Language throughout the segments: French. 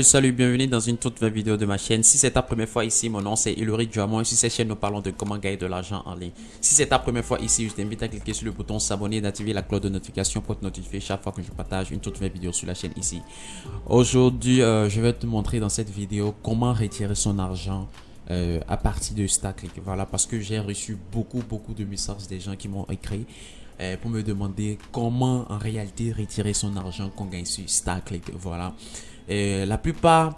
Salut, bienvenue dans une toute nouvelle vidéo de ma chaîne. Si c'est ta première fois ici, mon nom c'est Hilary Duhamon et sur cette chaîne nous parlons de comment gagner de l'argent en ligne. Si c'est ta première fois ici, je t'invite à cliquer sur le bouton s'abonner et d'activer la cloche de notification pour te notifier chaque fois que je partage une toute nouvelle vidéo sur la chaîne ici. Aujourd'hui, je vais te montrer dans cette vidéo comment retirer son argent à partir de StarClick. Voilà, parce que j'ai reçu beaucoup de messages des gens qui m'ont écrit pour me demander comment en réalité retirer son argent qu'on gagne sur StarClick. Voilà. Et la plupart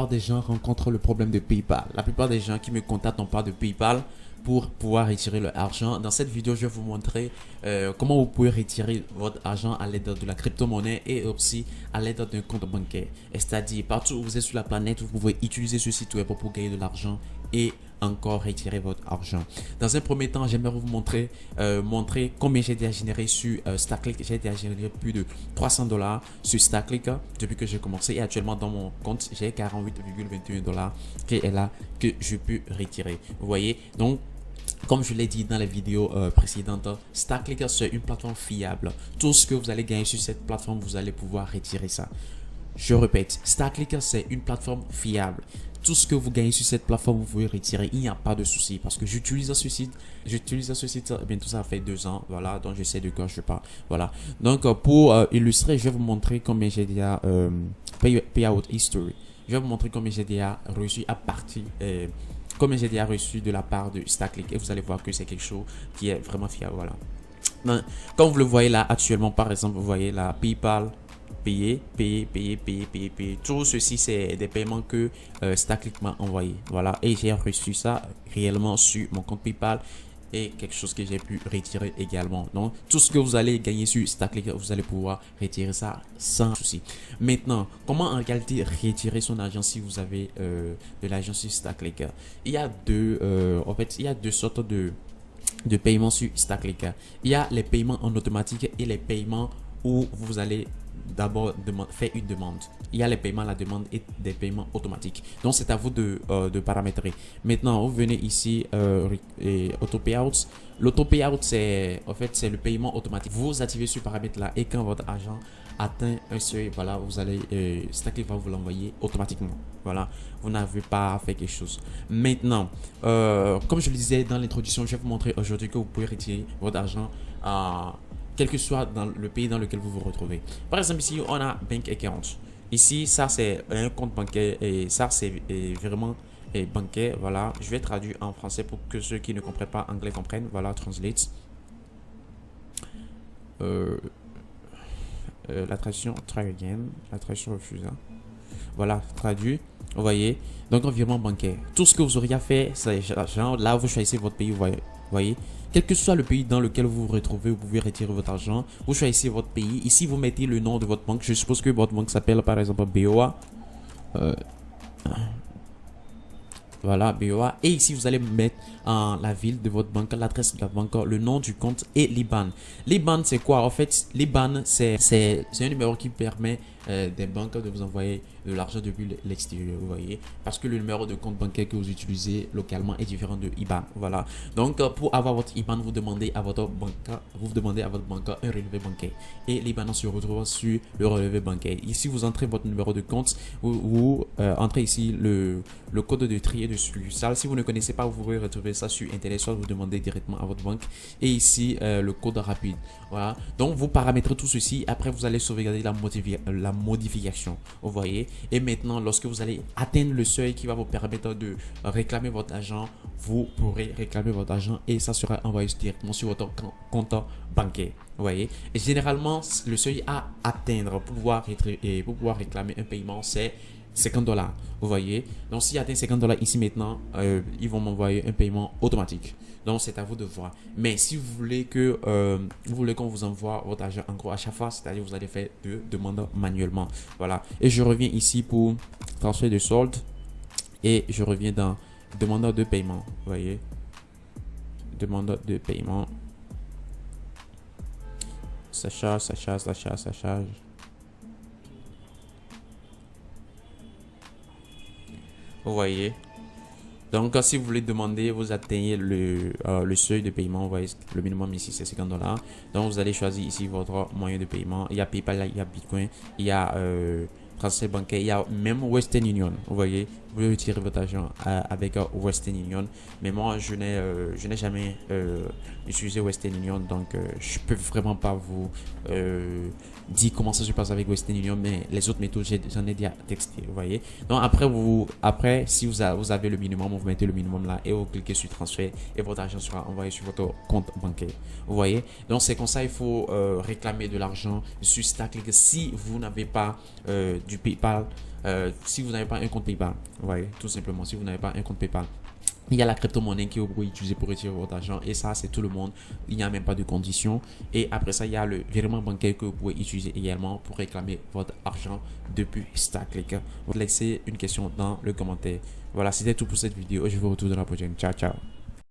des gens rencontrent le problème de PayPal. La plupart des gens qui me contactent n'ont pas de PayPal pour pouvoir retirer leur argent. Dans cette vidéo, je vais vous montrer comment vous pouvez retirer votre argent à l'aide de la crypto-monnaie et aussi à l'aide d'un compte bancaire. C'est-à-dire, partout où vous êtes sur la planète, vous pouvez utiliser ce site web pour gagner de l'argent et encore retirer votre argent. Dans un premier temps, j'aimerais vous montrer combien j'ai déjà généré sur StarClick. J'ai déjà généré plus de $300 sur StarClick depuis que j'ai commencé et actuellement dans mon compte, j'ai 48,21$ qui est là que je peux retirer. Vous voyez, donc comme je l'ai dit dans les vidéos précédentes, StarClick c'est une plateforme fiable. Tout ce que vous allez gagner sur cette plateforme, vous allez pouvoir retirer ça. Je répète, StarClick c'est une plateforme fiable. Tout ce que vous gagnez sur cette plateforme, vous pouvez retirer. Il n'y a pas de souci parce que j'utilise ce site. Bien tout ça fait 2 ans. Voilà, donc je sais de quoi je parle. Voilà. Donc pour illustrer, je vais vous montrer combien j'ai déjà payout history. Je vais vous montrer combien j'ai déjà reçu à partir combien j'ai déjà reçu de la part de StarClick et vous allez voir que c'est quelque chose qui est vraiment fiable. Voilà. Donc, comme vous le voyez là actuellement, par exemple, vous voyez la PayPal. Payer. Tout ceci, c'est des paiements que StarClick m'a envoyé. Voilà. Et j'ai reçu ça réellement sur mon compte PayPal et quelque chose que j'ai pu retirer également. Donc, tout ce que vous allez gagner sur StarClick, vous allez pouvoir retirer ça sans souci. Maintenant, comment en réalité retirer son argent si vous avez de l'argent sur StarClick? Il y a deux sortes de paiements sur StarClick. Il y a les paiements en automatique et les paiements où vous allez d'abord faire une demande. Il y a les paiements à la demande et des paiements automatiques. Donc, c'est à vous de paramétrer. Maintenant, vous venez ici auto payouts. L'auto payout, c'est le paiement automatique. Vous activez ce paramètre-là et quand votre argent atteint un seuil, voilà, vous allez StarClick va vous l'envoyer automatiquement. Voilà, vous n'avez pas fait quelque chose. Maintenant, comme je le disais dans l'introduction, je vais vous montrer aujourd'hui que vous pouvez retirer votre argent à quel que soit dans le pays dans lequel vous vous retrouvez. Par exemple, ici, on a Bank Account. Ici, ça, c'est un compte bancaire et ça, c'est vraiment bancaire. Voilà, je vais traduire en français pour que ceux qui ne comprennent pas anglais comprennent. Voilà, translate. La traduction, try again. La traduction refuse. Voilà, traduit. Vous voyez, donc environnement bancaire. Tout ce que vous auriez à faire, c'est genre là, vous choisissez votre pays. Vous voyez, quel que soit le pays dans lequel vous vous retrouvez, vous pouvez retirer votre argent. Vous choisissez votre pays. Ici, vous mettez le nom de votre banque. Je suppose que votre banque s'appelle par exemple BOA. Voilà, BOA. Et ici, vous allez mettre la ville de votre banque, l'adresse de la banque, le nom du compte et l'IBAN. L'IBAN, c'est quoi? En fait, l'IBAN, c'est un numéro qui permet des banques de vous envoyer de l'argent depuis l'extérieur, vous voyez. Parce que le numéro de compte bancaire que vous utilisez localement est différent de IBAN. Voilà. Donc, pour avoir votre IBAN, vous demandez à votre banque un relevé bancaire. Et l'IBAN se retrouve sur le relevé bancaire. Ici, vous entrez votre numéro de compte. Vous entrez ici le code de tri et de succursale. Si vous ne connaissez pas, vous pouvez retrouver ça sur Internet, soit vous demandez directement à votre banque. Et ici, le code rapide. Voilà. Donc, vous paramétrez tout ceci. Après, vous allez sauvegarder la modification. Vous voyez. Et maintenant, lorsque vous allez atteindre le seuil qui va vous permettre de réclamer votre argent, vous pourrez réclamer votre argent et ça sera envoyé directement sur votre compte bancaire. Vous voyez. Et généralement, le seuil à atteindre pour pouvoir réclamer un paiement, c'est $50. Vous voyez. Donc, s'il atteint $50 ici maintenant, ils vont m'envoyer un paiement automatique. Donc, c'est à vous de voir. Mais si vous voulez qu'on vous envoie votre argent en gros à chaque fois, c'est-à-dire vous allez faire deux demandes manuellement. Voilà. Et je reviens ici pour transfert de solde. Et je reviens dans demandeur de paiement. Vous voyez. Demandeur de paiement. Ça charge. Vous voyez. Donc, si vous voulez demander, vous atteignez le seuil de paiement. Vous voyez, le minimum ici, c'est $50. Donc, vous allez choisir ici votre moyen de paiement. Il y a PayPal, il y a Bitcoin, il y a transfert bancaire. Il y a même Western Union. Vous voyez, vous pouvez retirer votre argent avec Western Union. Mais moi, je n'ai jamais utilisé Western Union, donc je peux vraiment pas vous dire comment ça se passe avec Western Union. Mais les autres méthodes, j'en ai déjà texté. Vous voyez. Donc après, si vous avez le minimum, vous mettez le minimum là et vous cliquez sur transfert et votre argent sera envoyé sur votre compte bancaire. Vous voyez. Donc c'est comme ça, il faut réclamer de l'argent sur StarClick si vous n'avez pas du PayPal. Si vous n'avez pas un compte PayPal, vous voyez, tout simplement, si vous n'avez pas un compte PayPal, il y a la crypto-monnaie que vous pouvez utiliser pour retirer votre argent et ça, c'est tout le monde. Il n'y a même pas de conditions. Et après ça, il y a le virement bancaire que vous pouvez utiliser également pour réclamer votre argent depuis StarClick. Vous laissez une question dans le commentaire. Voilà, c'était tout pour cette vidéo. Je vous retrouve dans la prochaine. Ciao, ciao.